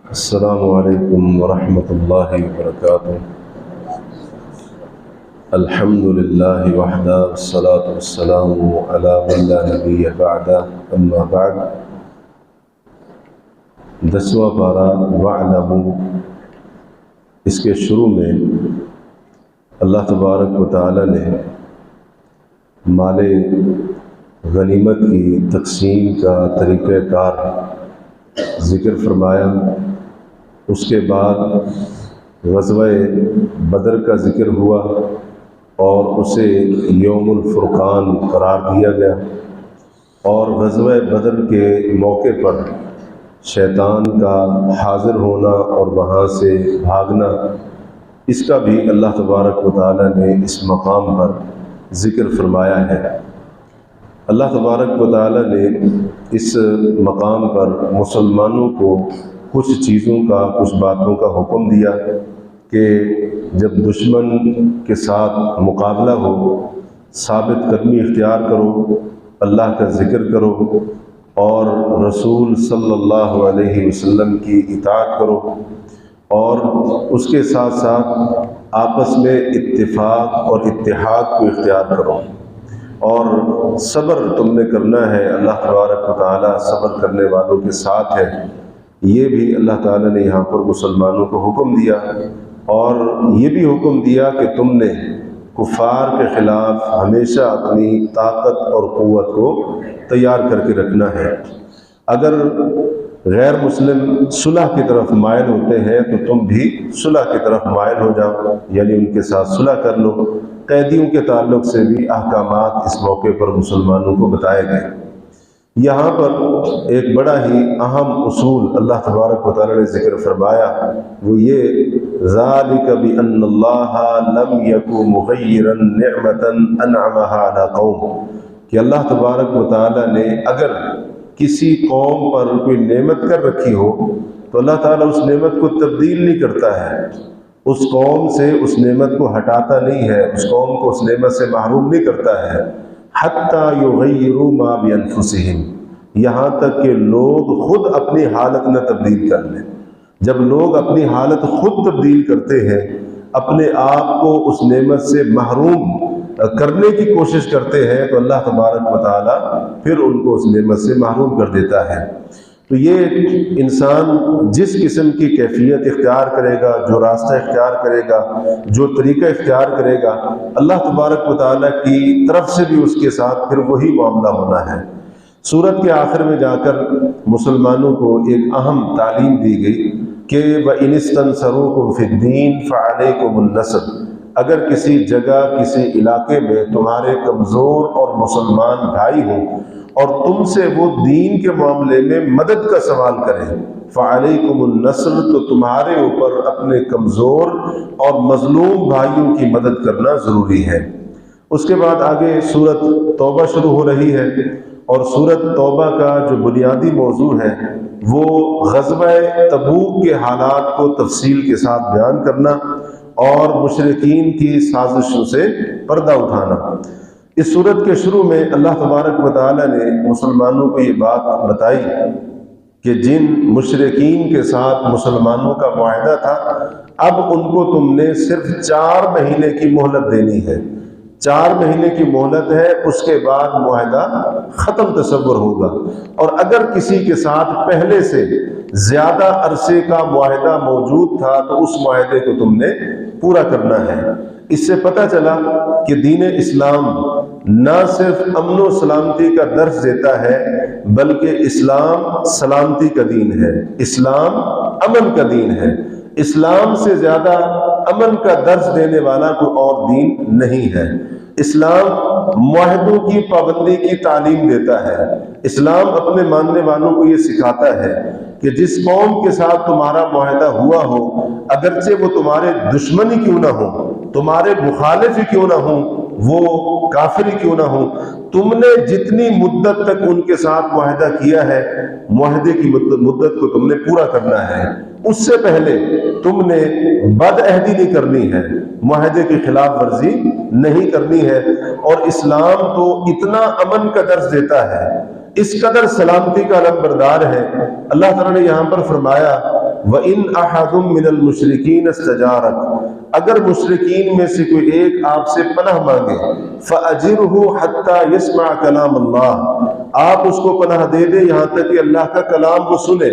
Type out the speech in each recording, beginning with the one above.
السلام علیکم ورحمۃ اللہ وبرکاتہ۔ الحمد للہ وحدہ والصلاة والسلام علی من لا نبی بعدہ، اما بعد۔ 10واں پارہ وَاعْلَمُوا، اس کے شروع میں اللہ تبارک و تعالی نے مال غنیمت کی تقسیم کا طریقہ کار ذکر فرمایا۔ اس کے بعد غزوہ بدر کا ذکر ہوا اور اسے یوم الفرقان قرار دیا گیا، اور غزوہ بدر کے موقع پر شیطان کا حاضر ہونا اور وہاں سے بھاگنا، اس کا بھی اللہ تبارک و تعالی نے اس مقام پر ذکر فرمایا ہے۔ اللہ تبارک و تعالی نے اس مقام پر مسلمانوں کو کچھ چیزوں کا، کچھ باتوں کا حکم دیا کہ جب دشمن کے ساتھ مقابلہ ہو، ثابت قدمی اختیار کرو، اللہ کا ذکر کرو اور رسول صلی اللہ علیہ وسلم کی اطاعت کرو، اور اس کے ساتھ ساتھ آپس میں اتفاق اور اتحاد کو اختیار کرو، اور صبر تم نے کرنا ہے، اللہ تبارک و تعالیٰ صبر کرنے والوں کے ساتھ ہے۔ یہ بھی اللہ تعالیٰ نے یہاں پر مسلمانوں کو حکم دیا، اور یہ بھی حکم دیا کہ تم نے کفار کے خلاف ہمیشہ اپنی طاقت اور قوت کو تیار کر کے رکھنا ہے۔ اگر غیر مسلم صلح کی طرف مائل ہوتے ہیں تو تم بھی صلح کی طرف مائل ہو جاؤ، یعنی ان کے ساتھ صلح کر لو۔ قیدیوں کے تعلق سے بھی احکامات اس موقع پر مسلمانوں کو بتائے گئے۔ یہاں پر ایک بڑا ہی اہم اصول اللہ تبارک و تعالی نے ذکر فرمایا، وہ یہ ذَلِكَ بِأَنَّ اللَّهَ لَمْ يَكُنْ مُغَيِّرًا نِعْمَةً أَنْعَمَهَا عَلَىٰ قَوْمٍ، کہ اللہ تبارک و تعالی نے اگر کسی قوم پر کوئی نعمت کر رکھی ہو تو اللہ تعالیٰ اس نعمت کو تبدیل نہیں کرتا ہے، اس قوم سے اس نعمت کو ہٹاتا نہیں ہے، اس قوم کو اس نعمت سے محروم نہیں کرتا ہے، حتیٰ یغیروا ما بانفسہم، یہاں تک کہ لوگ خود اپنی حالت نہ تبدیل کر لیں۔ جب لوگ اپنی حالت خود تبدیل کرتے ہیں، اپنے آپ کو اس نعمت سے محروم کرنے کی کوشش کرتے ہیں، تو اللہ تبارک و تعالیٰ پھر ان کو اس نعمت سے محروم کر دیتا ہے۔ تو یہ انسان جس قسم کی کیفیت اختیار کرے گا، جو راستہ اختیار کرے گا، جو طریقہ اختیار کرے گا، اللہ تبارک و تعالیٰ کی طرف سے بھی اس کے ساتھ پھر وہی معاملہ ہونا ہے۔ سورت کے آخر میں جا کر مسلمانوں کو ایک اہم تعلیم دی گئی کہ وَإِنِ اسْتَنْصَرُوكُمْ فِي الدِّينِ فَعَلَيْكُمُ النَّصْرُ، اگر کسی جگہ، کسی علاقے میں تمہارے کمزور اور مسلمان بھائی ہوں اور تم سے وہ دین کے معاملے میں مدد کا سوال کریں، فَعَلَيْكُمُ النَّصْرُ، تو تمہارے اوپر اپنے کمزور اور مظلوم بھائیوں کی مدد کرنا ضروری ہے۔ اس کے بعد آگے سورت توبہ شروع ہو رہی ہے، اور سورت توبہ کا جو بنیادی موضوع ہے وہ غزوہ تبوک کے حالات کو تفصیل کے ساتھ بیان کرنا اور مشرکین کی سازشوں سے پردہ اٹھانا۔ اس صورت کے شروع میں اللہ تبارک و تعالی نے مسلمانوں کو یہ بات بتائی کہ جن مشرکین کے ساتھ مسلمانوں کا معاہدہ تھا، اب ان کو تم نے صرف 4 مہینے کی مہلت دینی ہے۔ 4 مہینے کی مہلت ہے، اس کے بعد معاہدہ ختم تصور ہوگا، اور اگر کسی کے ساتھ پہلے سے زیادہ عرصے کا معاہدہ موجود تھا تو اس معاہدے کو تم نے پورا کرنا ہے۔ اس سے پتہ چلا کہ دین اسلام نہ صرف امن و سلامتی کا درس دیتا ہے، بلکہ اسلام سلامتی کا دین ہے، اسلام امن کا دین ہے۔ اسلام سے زیادہ امن کا درس دینے والا کوئی اور دین نہیں ہے۔ اسلام معاہدوں کی پابندی کی تعلیم دیتا ہے۔ اسلام اپنے ماننے والوں کو یہ سکھاتا ہے کہ جس قوم کے ساتھ تمہارا معاہدہ ہوا ہو، اگرچہ وہ تمہارے دشمن ہی کیوں نہ ہو، تمہارے مخالف ہی کیوں نہ ہوں، وہ کافر ہی کیوں نہ ہوں، تم نے جتنی مدت تک ان کے ساتھ معاہدہ کیا ہے، معاہدے کی مدت کو تم نے پورا کرنا ہے۔ اس سے پہلے تم نے بد عہدی نہیں کرنی ہے، معاہدے کی خلاف ورزی نہیں کرنی ہے۔ اور اسلام تو اتنا امن کا درس دیتا ہے، اس قدر سلامتی کا علم بردار ہے۔ اللہ تعالیٰ نے یہاں پر فرمایا وَإِنْ أَحَدٌ مِّنَ الْمُشْرِكِينَ اسْتَجَارَكَ، اگر مشرکین میں سے کوئی ایک آپ سے پناہ مانگے، فَأَجِرْهُ حَتَّى يَسْمَعَ كَلَامَ اللَّهِ، آپ اس کو پناہ دے دیں یہاں تک کہ اللہ کا کلام وہ سنے،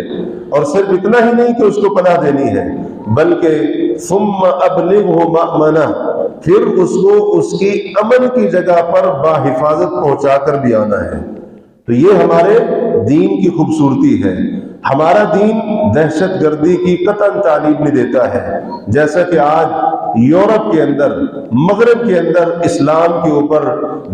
اور صرف اتنا ہی نہیں کہ اس کو پناہ دینی ہے بلکہ ثُمَّ أَبْلِغْهُ مَأْمَنَهُ، پھر اس کو اس کی امن کی جگہ پر باحفاظت پہنچا کر بھی آنا ہے۔ تو یہ ہمارے دین کی خوبصورتی ہے۔ ہمارا دین دہشت گردی کی قطعاً تعلیم نہیں دیتا ہے، جیسا کہ آج یورپ کے اندر، مغرب کے اندر اسلام کے اوپر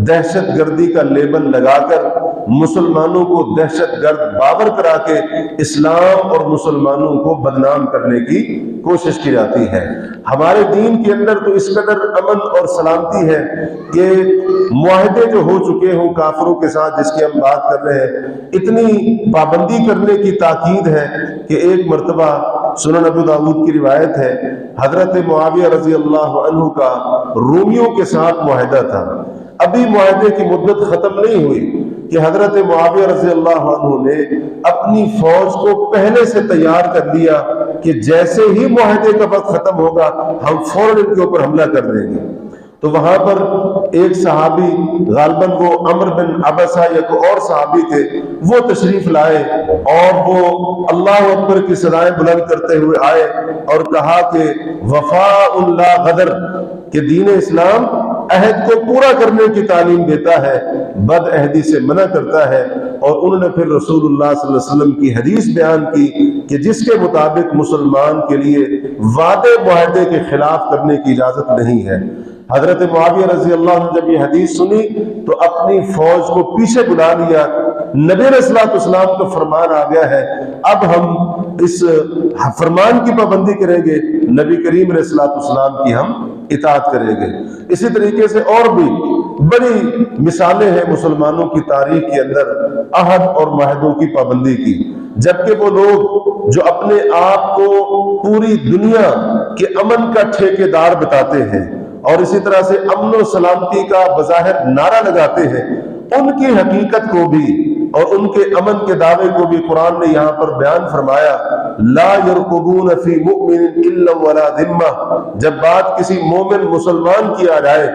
دہشت گردی کا لیبل لگا کر مسلمانوں کو دہشت گرد باور کرا کے اسلام اور مسلمانوں کو بدنام کرنے کی کوشش کی جاتی ہے۔ ہمارے دین کے اندر تو اس قدر امن اور سلامتی ہے کہ معاہدے جو ہو چکے ہوں کافروں کے ساتھ، جس کی ہم بات کر رہے ہیں، اتنی پابندی کرنے کی تاکید ہے کہ ایک مرتبہ سنن ابو داؤد کی روایت ہے، حضرت معاویہ رضی اللہ عنہ کا رومیوں کے ساتھ معاہدہ تھا، ابھی معاہدے کی مدت ختم نہیں ہوئی کہ حضرت معاویہ رضی اللہ عنہ نے اپنی فوج کو پہلے سے تیار کر لیا کہ جیسے ہی معاہدے کا وقت ختم ہوگا ہم فوراً ان کے اوپر حملہ کر دیں گے۔ تو وہاں پر ایک صحابی، غالباً وہ عمر بن عبسہ یا کوئی اور صحابی تھے، وہ تشریف لائے اور وہ اللہ اکبر کی صدائیں بلند کرتے ہوئے آئے اور کہا کہ وفاء لا غدر، کہ دین اسلام عہد کو پورا کرنے کی تعلیم دیتا ہے، بد عہدی سے منع کرتا ہے۔ اور انہوں نے پھر رسول اللہ صلی اللہ علیہ وسلم کی حدیث بیان کی کہ جس کے مطابق مسلمان کے لیے وعدے معاہدے کے خلاف کرنے کی اجازت نہیں ہے۔ حضرت معاویہ رضی اللہ عنہ جب یہ حدیث سنی تو اپنی فوج کو پیچھے بلا لیا، نبی علیہ الصلوۃ والسلام کا فرمان آ گیا ہے، اب ہم اس فرمان کی پابندی کریں گے، نبی کریم علیہ الصلوۃ والسلام کی ہم اطاعت کریں گے۔ اسی طریقے سے اور بھی بڑی مثالیں ہیں مسلمانوں کی تاریخ کے اندر عہد اور معاہدوں کی پابندی کی، جبکہ وہ لوگ جو اپنے آپ کو پوری دنیا کے امن کا ٹھیکیدار بتاتے ہیں اور اسی طرح سے امن و سلامتی کا بظاہر نعرہ لگاتے ہیں، ان کی حقیقت کو بھی اور ان کے امن کے دعوے کو بھی قرآن نے یہاں پر بیان فرمایا، لا یرقبون فی مؤمن الا ولا ذمہ، جب بات کسی مومن مسلمان کی آ جائے،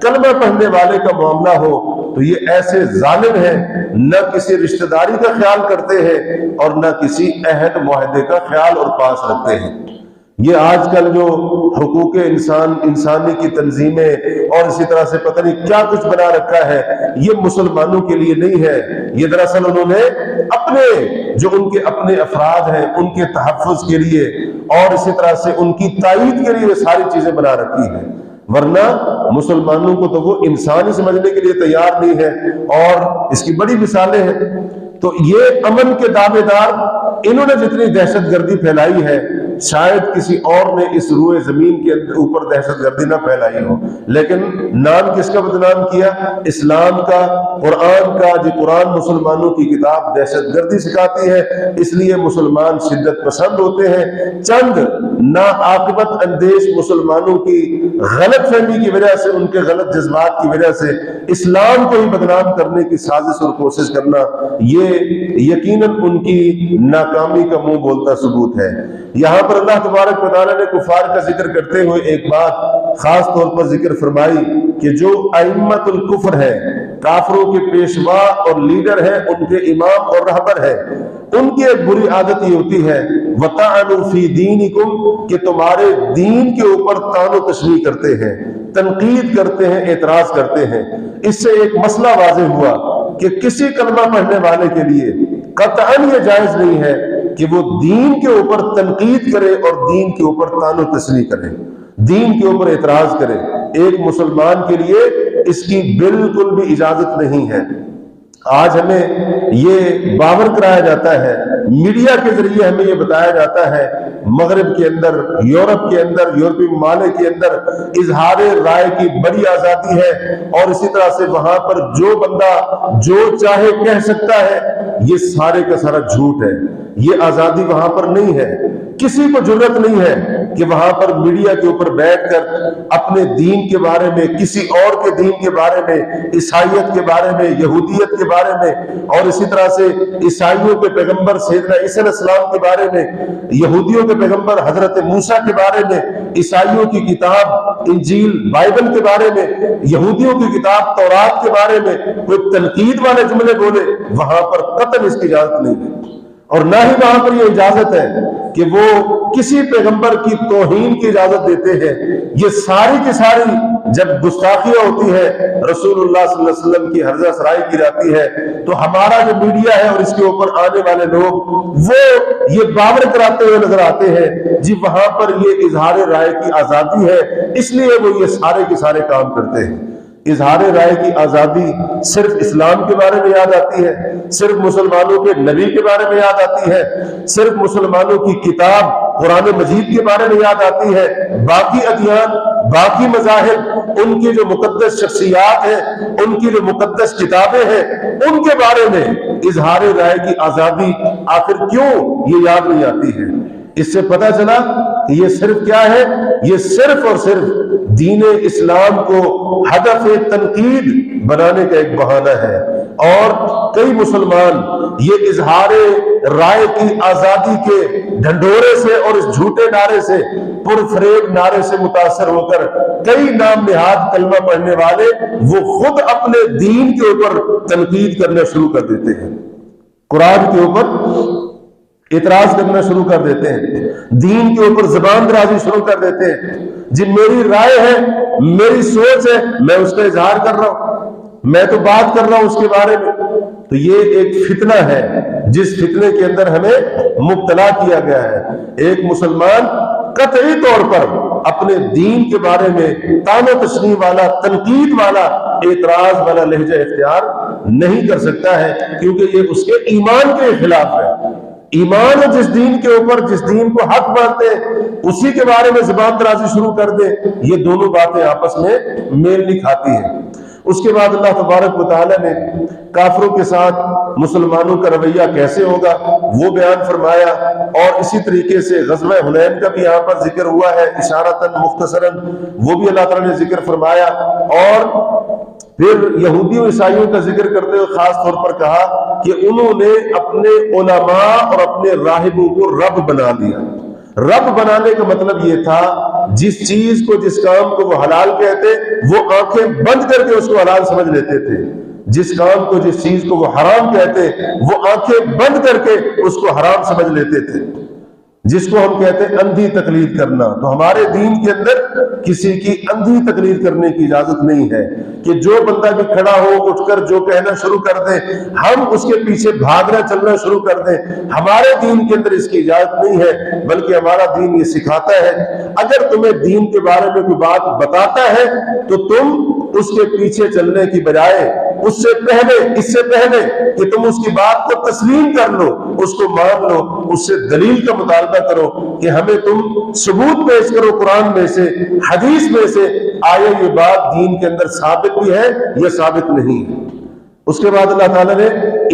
کلمہ پڑھنے والے کا معاملہ ہو، تو یہ ایسے ظالم ہیں، نہ کسی رشتہ داری کا خیال کرتے ہیں اور نہ کسی عہد معاہدے کا خیال اور پاس رکھتے ہیں۔ یہ آج کل جو حقوق انسانی کی تنظیمیں اور اسی طرح سے پتہ نہیں کیا کچھ بنا رکھا ہے، یہ مسلمانوں کے لیے نہیں ہے، یہ دراصل انہوں نے اپنے جو ان کے اپنے افراد ہیں ان کے تحفظ کے لیے اور اسی طرح سے ان کی تائید کے لیے یہ ساری چیزیں بنا رکھی ہیں، ورنہ مسلمانوں کو تو وہ انسان ہی سمجھنے کے لیے تیار نہیں ہے، اور اس کی بڑی مثالیں ہیں۔ تو یہ امن کے دعوے دار، انہوں نے جتنی دہشت گردی پھیلائی ہے، شاید کسی اور نے اس روئے زمین کے اوپر دہشت گردی نہ پھیلائی ہو، لیکن نام کس کا بدنام کیا؟ اسلام کا، قرآن کا۔ جو قرآن مسلمانوں کی کتاب دہشت گردی سکھاتی ہے، اس لیے مسلمان شدت پسند ہوتے ہیں، چند ناعاقبت اندیش مسلمانوں کی غلط فہمی کی وجہ سے، ان کے غلط جذبات کی وجہ سے اسلام کو ہی بدنام کرنے کی سازش اور کوشش کرنا، یہ یقیناً ان کی ناکامی کا منہ بولتا ثبوت ہے۔ یہاں پر اللہ تبارک و تعالیٰ نے کفار کا ذکر کرتے ہوئے ایک بات خاص طور پر ذکر فرمائی کہ جو ائمۃ الکفر ہے، کافروں کے پیشوا اور لیڈر ہیں، ان کے امام اور رہبر ہیں، ان کی ایک بری عادت یہ ہوتی ہے وَطَعَنُوا فِي دِينِكُمْ، کہ تمہارے دین کے اوپر طعن و تشنیع کرتے ہیں، تنقید کرتے ہیں، اعتراض کرتے ہیں۔ اس سے ایک مسئلہ واضح ہوا کہ کسی کلمہ پڑھنے والے کے لیے قطعاً یہ جائز نہیں ہے کہ وہ دین کے اوپر تنقید کرے اور دین کے اوپر طعن و تشنیع کرے، دین کے اوپر اعتراض کرے۔ ایک مسلمان کے لیے اس کی بالکل بھی اجازت نہیں ہے۔ آج ہمیں یہ باور کرایا جاتا ہے، میڈیا کے ذریعے ہمیں یہ بتایا جاتا ہے، مغرب کے اندر، یورپ کے اندر، یورپی ممالک کے اندر اظہار رائے کی بڑی آزادی ہے، اور اسی طرح سے وہاں پر جو بندہ جو چاہے کہہ سکتا ہے۔ یہ سارے کا سارا جھوٹ ہے، یہ آزادی وہاں پر نہیں ہے۔ کسی کو جرأت نہیں ہے کہ وہاں پر میڈیا کے اوپر بیٹھ کر اپنے دین کے بارے میں، کسی اور کے دین کے بارے میں، عیسائیت کے بارے میں، یہودیت کے بارے میں، اور اسی طرح سے عیسائیوں کے پیغمبر سیدنا عیسی علیہ السلام کے بارے میں، یہودیوں کے پیغمبر حضرت موسیٰ کے بارے میں، عیسائیوں کی کتاب انجیل بائبل کے بارے میں، یہودیوں کی کتاب تورات کے بارے میں کوئی تنقید والے جملے بولے، وہاں پر قطعاً اس کی اجازت نہیں ہے، اور نہ ہی وہاں پر یہ اجازت ہے کہ وہ کسی پیغمبر کی توہین کی اجازت دیتے ہیں۔ یہ ساری کی ساری جب گستاخیاں ہوتی ہے رسول اللہ صلی اللہ علیہ وسلم کی ہرزہ سرائی کی جاتی ہے، تو ہمارا جو میڈیا ہے اور اس کے اوپر آنے والے لوگ وہ یہ باور کراتے ہوئے نظر آتے ہیں جی وہاں پر یہ اظہار رائے کی آزادی ہے، اس لیے وہ یہ سارے کے سارے کام کرتے ہیں۔ اظہار رائے کی آزادی صرف اسلام کے بارے میں یاد آتی ہے، صرف مسلمانوں کے نبی کے بارے میں یاد آتی ہے، صرف مسلمانوں کی کتاب قرآن مجید کے بارے میں یاد آتی ہے۔ باقی ادیان، باقی مذاہب، ان کی جو مقدس شخصیات ہیں، ان کی جو مقدس کتابیں ہیں، ان کے بارے میں اظہار رائے کی آزادی آخر کیوں یہ یاد نہیں آتی ہے؟ اس سے پتہ چلا کہ یہ صرف کیا ہے؟ یہ صرف اور صرف دین اسلام کو ہدف تنقید بنانے کا ایک بہانہ ہے، اور کئی مسلمان یہ اظہار رائے کی آزادی کے ڈھنڈورے سے اور اس جھوٹے نعرے سے، پرفریب نعرے سے متاثر ہو کر کئی نام نہاد کلمہ پڑھنے والے وہ خود اپنے دین کے اوپر تنقید کرنا شروع کر دیتے ہیں، قرآن کے اوپر اعتراض کرنا شروع کر دیتے ہیں، دین کے اوپر زبان درازی شروع کر دیتے ہیں۔ جی میری رائے ہے، میری سوچ ہے، میں اس کا اظہار کر رہا ہوں، میں تو بات کر رہا ہوں اس کے بارے میں۔ تو یہ ایک فتنہ ہے جس فتنے کے اندر ہمیں مبتلا کیا گیا ہے۔ ایک مسلمان قطعی طور پر اپنے دین کے بارے میں طعن و تشنیع والا، تنقید والا، اعتراض والا لہجہ اختیار نہیں کر سکتا ہے، کیونکہ یہ اس کے ایمان کے خلاف ہے۔ ایمان ہے جس دین کے اوپر، جس دین کو حق مانتے ہیں، اسی کے بارے میں زبان درازی شروع کر دے، یہ دونوں باتیں آپس میں میل نہیں کھاتی ہیں۔ اس کے بعد اللہ تبارک و تعالی نے کافروں کے ساتھ مسلمانوں کا رویہ کیسے ہوگا وہ بیان فرمایا، اور اسی طریقے سے غزوہ حنین کا بھی یہاں پر ذکر ہوا ہے اشارتاً مختصراً، وہ بھی اللہ تعالیٰ نے ذکر فرمایا، اور پھر یہودی و عیسائیوں کا ذکر کرتے ہوئے خاص طور پر کہا کہ انہوں نے اپنے علماء اور اپنے راہبوں کو رب بنا لیا۔ رب بنانے کا مطلب یہ تھا جس چیز کو، جس کام کو وہ حلال کہتے وہ آنکھیں بند کر کے اس کو حلال سمجھ لیتے تھے، جس کام کو، جس چیز کو وہ حرام کہتے وہ آنکھیں بند کر کے اس کو حرام سمجھ لیتے تھے، جس کو ہم کہتے ہیں اندھی تقلید کرنا۔ تو ہمارے دین کے اندر کسی کی اندھی تقلید کرنے کی اجازت نہیں ہے کہ جو بندہ بھی کھڑا ہو اٹھ کر جو کہنا شروع کر دے ہم اس کے پیچھے بھاگنا چلنا شروع کر دیں۔ ہمارے دین کے اندر اس کی اجازت نہیں ہے، بلکہ ہمارا دین یہ سکھاتا ہے اگر تمہیں دین کے بارے میں کوئی بات بتاتا ہے تو تم اس کے پیچھے چلنے کی بجائے اس سے پہلے کہ تم اس کی بات کو تسلیم کر لو، اس کو مان لو، اس سے دلیل کا مطالبہ کرو کہ ہمیں تم ثبوت پیش کرو قرآن میں سے، حدیث میں سے، آیا یہ بات دین کے اندر ثابت بھی ہے یا ثابت نہیں ہے۔ اس کے بعد اللہ تعالیٰ نے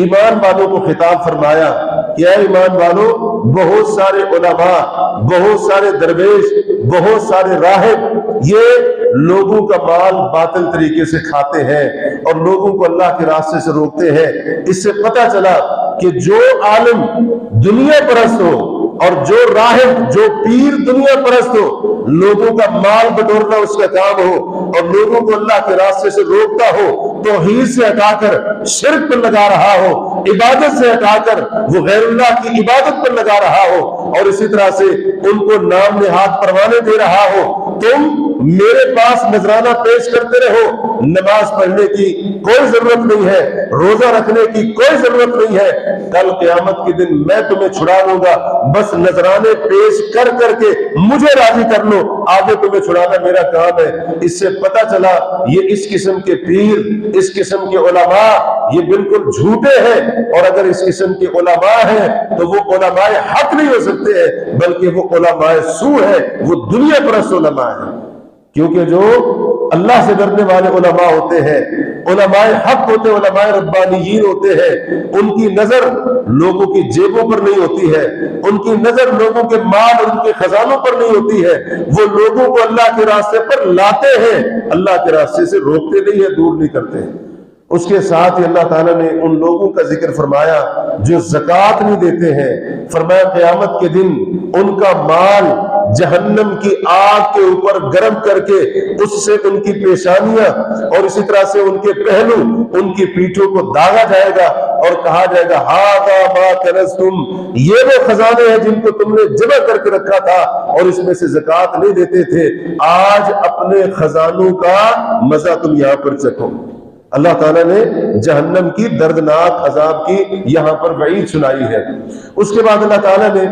ایمان والوں کو خطاب فرمایا کہ اے ایمان والوں، بہت سارے علماء، بہت سارے درویش، بہت سارے راہب یہ لوگوں کا مال باطل طریقے سے کھاتے ہیں اور لوگوں کو اللہ کے راستے سے روکتے ہیں۔ اس سے پتہ چلا کہ جو عالم دنیا پرست ہو اور جو راہب، جو پیر دنیا پرست ہو، لوگوں کا مال بٹورنا اس کا کام ہو اور لوگوں کو اللہ کے راستے سے روکتا ہو، توحید سے ہٹا کر شرک پر لگا رہا ہو، عبادت سے ہٹا کر وہ غیر اللہ کی عبادت پر لگا رہا ہو، اور اسی طرح سے ان کو نام نہاد پروانے دے رہا ہو، تم میرے پاس نذرانہ پیش کرتے رہو، نماز پڑھنے کی کوئی ضرورت نہیں ہے، روزہ رکھنے کی کوئی ضرورت نہیں ہے، کل قیامت کے دن میں تمہیں چھڑا لوں گا، بس نذرانے پیش کر کر کے مجھے راضی کر لو، آگے تمہیں چھڑانا میرا کام ہے۔ اس سے پتہ چلا یہ اس قسم کے پیر، اس قسم کے علماء یہ بالکل جھوٹے ہیں، اور اگر اس قسم کے علماء ہیں تو وہ علماء حق نہیں ہو سکتے ہیں، بلکہ وہ علماء سو ہے، وہ دنیا پرست علماء ہیں، کیونکہ جو اللہ سے ڈرنے والے علماء ہوتے ہیں علماء حق ہوتے ہیں، علماء ربانیین ہوتے ہیں، ان کی نظر لوگوں کی جیبوں پر نہیں ہوتی ہے، ان کی نظر لوگوں کے مال اور ان کے خزانوں پر نہیں ہوتی ہے، وہ لوگوں کو اللہ کے راستے پر لاتے ہیں، اللہ کے راستے سے روکتے نہیں ہیں، دور نہیں کرتے ہیں۔ اس کے ساتھ ہی اللہ تعالیٰ نے ان لوگوں کا ذکر فرمایا جو زکوٰۃ نہیں دیتے ہیں، فرمایا قیامت کے دن ان کا مال جہنم کی آگ کے اوپر گرم کر کے اس سے ان کی پیشانیاں اور اسی طرح سے ان کے پہلو، ان کی پیٹھوں کو داغا جائے گا اور کہا جائے گا ھذا ما کنزتم، یہ وہ خزانے ہیں جن کو تم نے جمع کر کے رکھا تھا اور اس میں سے زکوٰۃ نہیں دیتے تھے، آج اپنے خزانوں کا مزہ تم یہاں پر چکھو۔ اللہ تعالیٰ نے جہنم کی دردناک عذاب کی یہاں پر وعید سنائی ہے۔ اس کے بعد اللہ تعالیٰ نے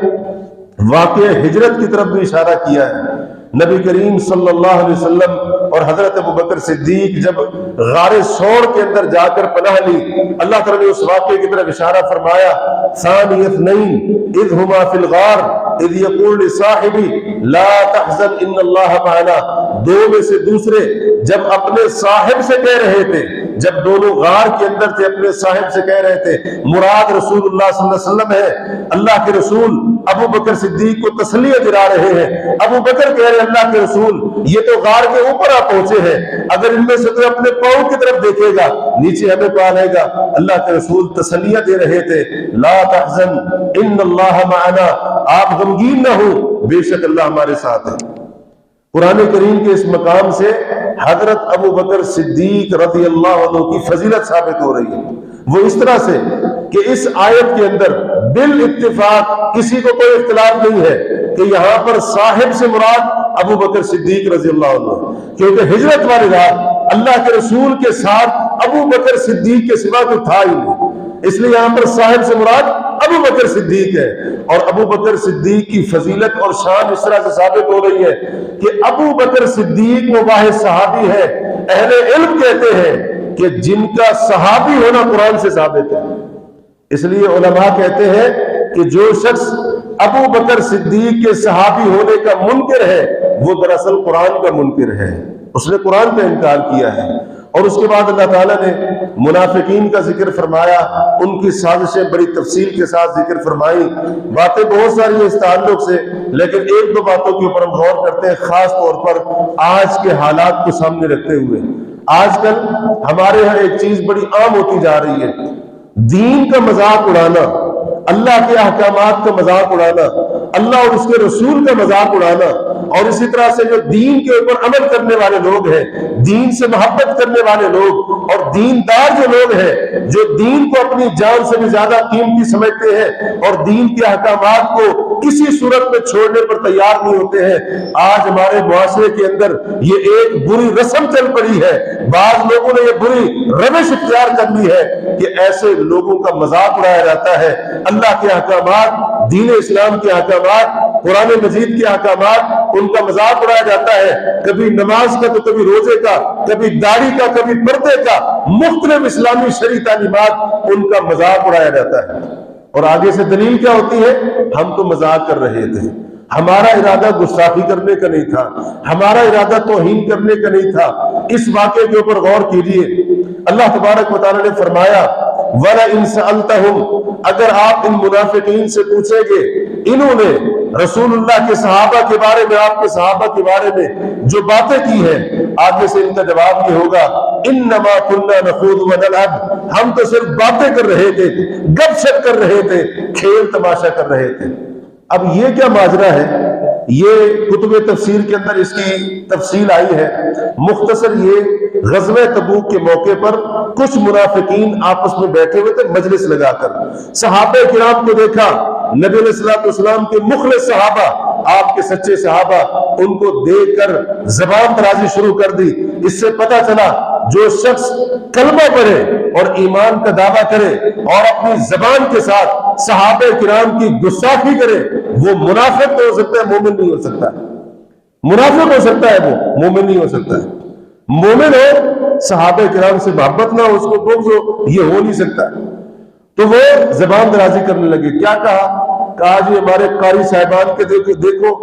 واقعہ ہجرت کی طرف بھی اشارہ کیا ہے۔ نبی کریم صلی اللہ علیہ وسلم اور حضرت ابوبکر صدیق جب غار ثور کے اندر جا کر پناہ لی، اللہ تعالیٰ نے اس واقعے کی طرف اشارہ فرمایا، ثانی اثنین اذ ہما فی الغار اذ یقول لصاحبہ لا تحزن ان اللہ معنا، دو میں سے دوسرے جب اپنے صاحب سے کہہ رہے تھے، جب دونوں غار کے اندر تھے اپنے صاحب سے کہہ رہے تھے، مراد رسول اللہ صلی اللہ علیہ وسلم ہے، اللہ کے رسول ابو بکر صدیق کو تسلیت دلا رہے ہیں۔ ابو بکر کہہ رہے ہیں اللہ کے رسول یہ تو غار کے اوپر آ پہنچے ہیں، اگر ان میں سے کوئی اپنے پاؤں کی طرف دیکھے گا نیچے ہمیں پا لے گا۔ اللہ کے رسول تسلیت دے رہے تھے، لا تحزن ان اللہ معنا، آپ غمگین نہ ہو، بے شک اللہ ہمارے ساتھ ہے۔ قرآن کریم کے اس مقام سے حضرت ابو بکر صدیق رضی اللہ عنہ کی فضیلت ثابت ہو رہی ہے، وہ اس طرح سے کہ اس آیت کے اندر بالاتفاق کسی کو کوئی اختلاف نہیں ہے کہ یہاں پر صاحب سے مراد ابو بکر صدیق رضی اللہ عنہ، کیونکہ ہجرت والی رات اللہ کے رسول کے ساتھ ابو بکر صدیق کے سوا کوئی تھا ہی نہیں، اس لیے یہاں پر صاحب سے مراد ابو بکر صدیق ہے۔ اور ابو بکر صدیق کی فضیلت اور شان اس طرح سے ثابت ہو رہی ہے کہ ابو بکر صدیق وہ واحد صحابی ہے، اہل علم کہتے ہیں کہ جن کا صحابی ہونا قرآن سے ثابت ہے۔ اس لیے علماء کہتے ہیں کہ جو شخص ابو بکر صدیق کے صحابی ہونے کا منکر ہے وہ دراصل قرآن کا منکر ہے، اس نے قرآن کا انکار کیا ہے۔ اور اس کے بعد اللہ تعالیٰ نے منافقین کا ذکر فرمایا، ان کی سازشیں بڑی تفصیل کے ساتھ ذکر فرمائی، باتیں بہت ساری ہیں اس تعلق سے، لیکن ایک دو باتوں کے اوپر ہم غور کرتے ہیں، خاص طور پر آج کے حالات کو سامنے رکھتے ہوئے۔ آج کل ہمارے ہاں ایک چیز بڑی عام ہوتی جا رہی ہے، دین کا مذاق اڑانا، اللہ کے احکامات کا مذاق اڑانا، اللہ اور اس کے رسول کا مذاق اڑانا، اور اسی طرح سے جو دین کے اوپر عمل کرنے والے لوگ ہیں، دین سے محبت کرنے والے لوگ اور دیندار جو لوگ ہیں، جو دین کو اپنی جان سے بھی زیادہ قیمتی سمجھتے ہیں اور دین کے احکامات کو کسی صورت میں چھوڑنے پر تیار نہیں ہوتے ہیں، آج ہمارے معاشرے کے اندر یہ ایک بری رسم چل پڑی ہے، بعض لوگوں نے یہ بری روش اختیار کر لی ہے کہ ایسے لوگوں کا مذاق اڑایا جاتا ہے، اللہ کے احکامات، دین اسلام کے احکامات، قرآن مجید کے احکامات، ان کا مذاق اڑایا جاتا ہے، کبھی نماز کا تو کبھی روزے کا، کبھی داڑھی کا، کبھی پردے کا، مختلف اسلامی شرعی تعلیمات، ان کا مذاق اڑایا جاتا ہے۔ اور آگے سے دلیل کیا ہوتی ہے؟ ہم تو مذاق کر رہے تھے، ہمارا ارادہ گستاخی کرنے کا نہیں تھا، ہمارا ارادہ توہین کرنے کا نہیں تھا۔ اس واقعے کے اوپر غور کیجئے، اللہ تبارک و تعالی نے فرمایا وَلَئِن سَأَلْتَهُمْ، اگر آپ ان منافقین سے پوچھیں گے، انہوں نے رسول اللہ کے صحابہ کے بارے میں، آپ کے صحابہ کے بارے میں جو باتیں کی ہیں، آگے سے ان کا جواب یہ ہوگا اِنَّمَا كُنَّا نَخُوضُ وَنَلْعَبُ، ہم تو صرف باتیں کر رہے تھے، گپ شپ کر رہے تھے، کھیل تماشا کر رہے تھے۔ اب یہ کیا ماجرا ہے؟ یہ کتب تفسیر کے اندر اس کی تفصیل آئی ہے۔ مختصر یہ غزوہ تبوک کے موقع پر کچھ منافقین آپس میں بیٹھے ہوئے تھے مجلس لگا کر، صحابہ کرام کو دیکھا، نبی علیہ الصلوۃ والسلام کے مخلص صحابہ، آپ کے سچے صحابہ، ان کو دیکھ کر زبان درازی شروع کر دی۔ اس سے پتہ چلا جو شخص کلمہ پڑھے اور ایمان کا دعویٰ کرے اور اپنی زبان کے ساتھ صحابہ کرام کی گستاخی کرے، وہ منافق تو ہو سکتا ہے، مومن نہیں ہو سکتا۔ منافق ہو سکتا ہے، وہ مومن نہیں ہو سکتا ہے۔ مومن ہو، صحابہ کرام سے محبت نہ ہو، اس کو بغض ہو، یہ ہو نہیں سکتا۔ تو وہ زبان درازی کرنے لگے، کیا کہا کہا جی ہمارے قاری صاحبان کے دیکھو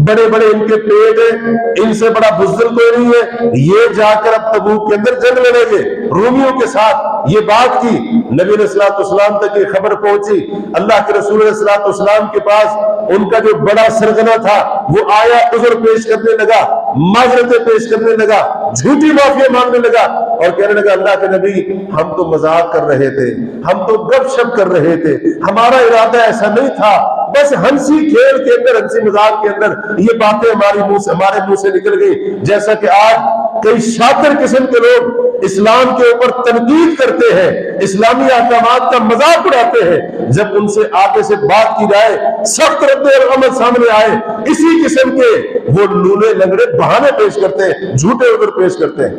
بڑے بڑے ان کے پیٹ ہیں، ان سے بڑا بزدل کوئی نہیں ہے، یہ جا کر اب تبوک کے اندر جنگ لڑیں گے رومیوں کے ساتھ۔ یہ بات کی نبی علیہ الصلوۃ والسلام تک یہ خبر پہنچی، اللہ کے رسول علیہ الصلوۃ والسلام کے پاس ان کا جو بڑا سرغنہ تھا وہ آیا، عذر پیش کرنے لگا، معذرتیں پیش کرنے لگا، جھوٹی معافی مانگنے لگا اور کہنے لگا اللہ کے نبی ہم تو مذاق کر رہے تھے، ہم تو گپ شپ کر رہے تھے، ہمارا ارادہ ایسا نہیں تھا، بس ہنسی کھیل کے اندر، ہنسی مذاق کے اندر یہ باتیں ہمارے منہ سے نکل گئی۔ جیسا کہ آج کئی شاطر قسم کے لوگ اسلام کے اوپر تنقید کرتے ہیں، اسلامی احکامات کا مذاق اڑاتے ہیں، جب ان سے آگے سے بات کی جائے سخت رد عمل سامنے آئے اسی قسم کے وہ لولے لنگڑے بہانے پیش کرتے ہیں، جھوٹے عذر پیش کرتے ہیں۔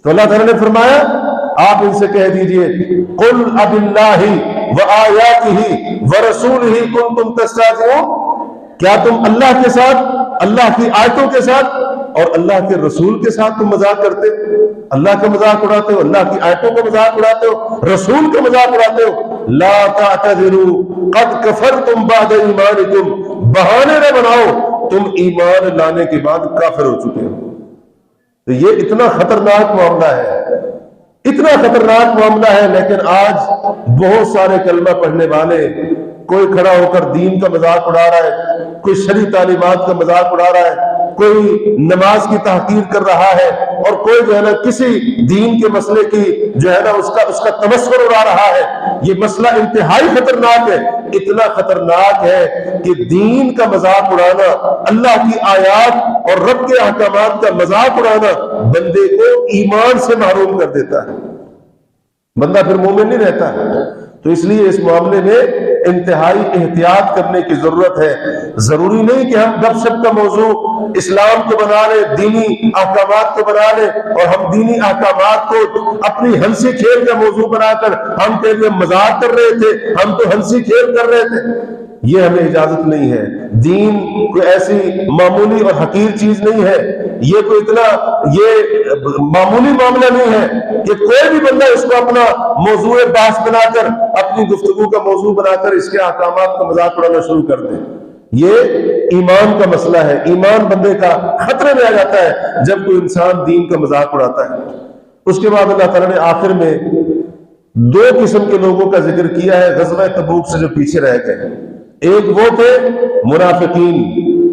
تو اللہ تعالیٰ نے فرمایا آپ ان سے کہہ دیجئے قل اباللہ وآیاتہ ورسولہ کنتم تستہزئون، کیا تم اللہ کے ساتھ، اللہ کی آیتوں کے ساتھ اور اللہ کے رسول کے ساتھ تم مذاق کرتے ہو؟ اللہ کا مذاق اڑاتے ہو، اللہ کی آیتوں کا مذاق اڑاتے ہو، رسول کا مذاق اڑاتے ہو۔ لا تعتذروا قد کفرتم بعد ایمانکم، بہانے نہ بناؤ، تم ایمان لانے کے بعد کافر ہو چکے ہو۔ تو یہ اتنا خطرناک معاملہ ہے، اتنا خطرناک معاملہ ہے، لیکن آج بہت سارے کلمہ پڑھنے والے کوئی کھڑا ہو کر دین کا مذاق اڑا رہا ہے، کوئی شرعی تعلیمات کا مذاق اڑا رہا ہے، کوئی نماز کی تحقیر کر رہا ہے اور کوئی جو ہے نا کسی دین کے مسئلے کی جو ہے نا اس کا تمسخر اڑا رہا ہے۔ یہ مسئلہ انتہائی خطرناک ہے، اتنا خطرناک ہے کہ دین کا مذاق اڑانا، اللہ کی آیات اور رب کے احکامات کا مذاق اڑانا بندے کو ایمان سے محروم کر دیتا ہے، بندہ پھر مومن نہیں رہتا ہے۔ تو اس لیے اس معاملے میں انتہائی احتیاط کرنے کی ضرورت ہے۔ ضروری نہیں کہ ہم گپ شپ کا موضوع اسلام کو بنا لیں، دینی احکامات کو بنا لیں اور ہم دینی احکامات کو اپنی ہنسی کھیل کا موضوع بنا کر ہم کہہ لیں مذاق کر رہے تھے، ہم تو ہنسی کھیل کر رہے تھے۔ یہ ہمیں اجازت نہیں ہے۔ دین کوئی ایسی معمولی اور حقیر چیز نہیں ہے، یہ کوئی اتنا یہ معمولی معاملہ نہیں ہے کہ کوئی بھی بندہ اس کو اپنا موضوع بحث بنا کر، اپنی گفتگو کا موضوع بنا کر اس کے احکامات کا مذاق اڑانا شروع کر دے۔ یہ ایمان کا مسئلہ ہے، ایمان بندے کا خطرے میں آ جاتا ہے جب کوئی انسان دین کا مذاق اڑاتا ہے۔ اس کے بعد اللہ تعالیٰ نے آخر میں دو قسم کے لوگوں کا ذکر کیا ہے غزوہ تبوک سے جو پیچھے رہ گئے۔ ایک وہ تھے منافقین،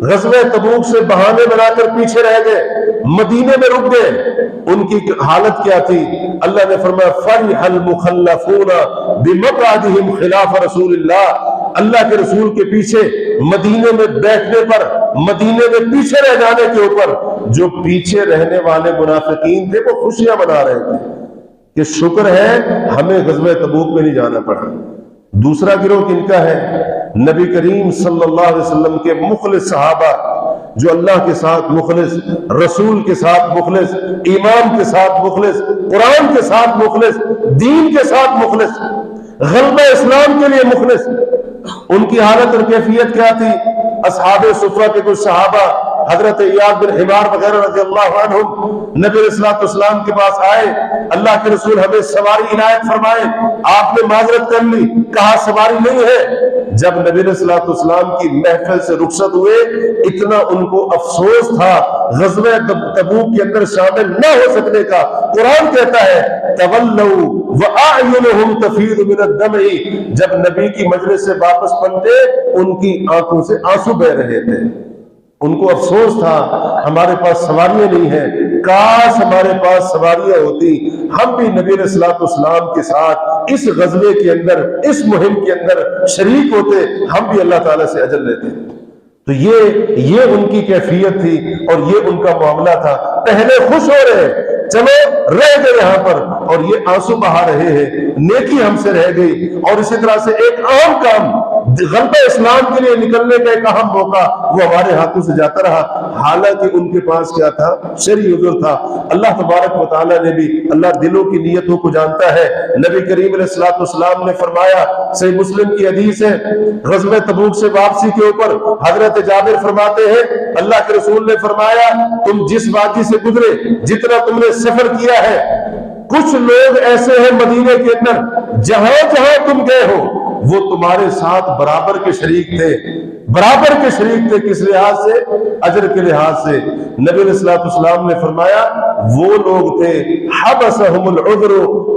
غزوہ تبوک سے بہانے بنا کر پیچھے رہ گئے، مدینے میں رک گئے۔ ان کی حالت کیا تھی؟ اللہ نے فرمایا فرح المخلفون بمقعدہم خلاف رسول اللہ، اللہ کے رسول کے پیچھے مدینے میں بیٹھنے پر، مدینے میں پیچھے رہ جانے کے اوپر جو پیچھے رہنے والے منافقین تھے وہ خوشیاں منا رہے تھے کہ شکر ہے ہمیں غزوہ تبوک میں نہیں جانا پڑا۔ دوسرا گروہ کن کا ہے؟ نبی کریم صلی اللہ علیہ وسلم کے مخلص صحابہ، جو اللہ کے ساتھ مخلص، رسول کے ساتھ مخلص، ایمان کے ساتھ مخلص، قرآن کے ساتھ مخلص، دین کے ساتھ مخلص، غلبہ اسلام کے لیے مخلص۔ ان کی حالت اور کیفیت کیا تھی؟ اصحاب صفہ کے کچھ صحابہ حضرت ایاد بن حمار وغیرہ رضی اللہ عنہم نبی علیہ الصلوۃ والسلام کے پاس آئے، اللہ کے رسول ہمیں سواری عنایت فرمائے۔ آپ نے معذرت کر لی، کہا سواری نہیں ہے۔ جب نبی علیہ الصلوۃ والسلام کی محفل سے رخصت ہوئے، اتنا ان کو افسوس تھا غزوہ تبوک کے اندر شامل نہ ہو سکنے کا۔ قرآن کہتا ہے تولوا واعینہم تفیض من الدمع، جب نبی کی مجلس سے واپس پلٹے ان کی آنکھوں سے آنسو بہہ رہے تھے۔ ان کو افسوس تھا ہمارے پاس سواریاں نہیں ہیں، کاش ہمارے پاس سواریاں ہوتی، ہم بھی نبی علیہ الصلوۃ والسلام کے ساتھ اس غزوے کے اندر، اس مہم کے اندر شریک ہوتے، ہم بھی اللہ تعالیٰ سے اجر لیتے۔ تو یہ ان کی کیفیت تھی اور یہ ان کا معاملہ تھا۔ پہلے خوش ہو رہے چلو رہ گئے یہاں پر، اور یہ آنسو بہا رہے ہیں، نیکی ہم سے رہ گئی۔ اور اسی طرح سے ایک عام کام، غلبہ اسلام کے لیے نکلنے کا ایک اہم موقع وہ ہمارے ہاتھوں سے جاتا رہا، حالانکہ ان کے پاس کیا تھا؟ شرعی عذر تھا۔ اللہ تبارک و تعالیٰ نے بھی، اللہ دلوں کی نیتوں کو جانتا ہے۔ نبی کریم علیہ الصلوۃ والسلام نے فرمایا، صحیح مسلم کی حدیث ہے، غزوہ تبوک سے واپسی کے اوپر حضرت جابر فرماتے ہیں اللہ کے رسول نے فرمایا تم جس وادی سے گزرے، جتنا تم نے سفر کیا ہے، کچھ لوگ ایسے ہیں مدینے کے اندر جہاں جہاں تم گئے ہو وہ تمہارے ساتھ برابر کے شریک تھے، برابر کے شریک تھے۔ کس لحاظ سے؟ اجر کے لحاظ سے۔ نبی علیہ الصلوۃ والسلام نے فرمایا وہ لوگ تھے حبسہم العذر،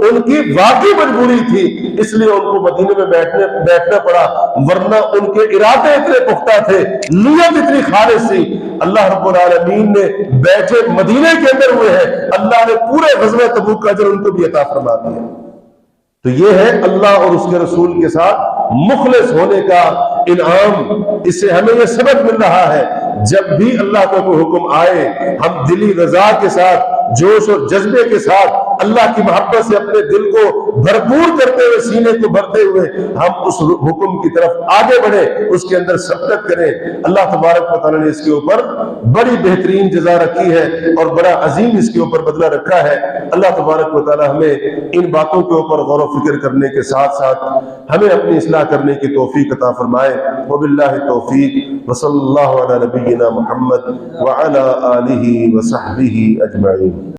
ان کی واقعی مجبوری تھی اس لیے ان کو مدینے میں بیٹھنا پڑا، ورنہ ان کے ارادے اتنے پختہ تھے، نیت اتنی خالص تھی۔ اللہ رب العالمین نے بیٹھے مدینے کے اندر ہوئے ہیں، اللہ نے پورے غزوہ تبوک کا اجر ان کو بھی عطا فرما دیا۔ تو یہ ہے اللہ اور اس کے رسول کے ساتھ مخلص ہونے کا انعام۔ اس سے ہمیں یہ سبق مل رہا ہے جب بھی اللہ کا کوئی حکم آئے ہم دلی رضا کے ساتھ، جوش اور جذبے کے ساتھ، اللہ کی محبت سے اپنے دل کو بھرپور کرتے ہوئے، سینے کو بھرتے ہوئے ہم اس حکم کی طرف آگے بڑھیں، اس کے اندر سبقت کریں۔ اللہ تبارک و تعالیٰ نے اس کے اوپر بڑی بہترین جزا رکھی ہے اور بڑا عظیم اس کے اوپر بدلہ رکھا ہے۔ اللہ تبارک و تعالیٰ ہمیں ان باتوں کے اوپر غور و فکر کرنے کے ساتھ ساتھ ہمیں اپنی اصلاح کرنے کی توفیق عطا فرمائے۔ وباللہ التوفیق، وصلی اللہ علی نبینا محمد وعلی آلہ وصحبہ اجمعین۔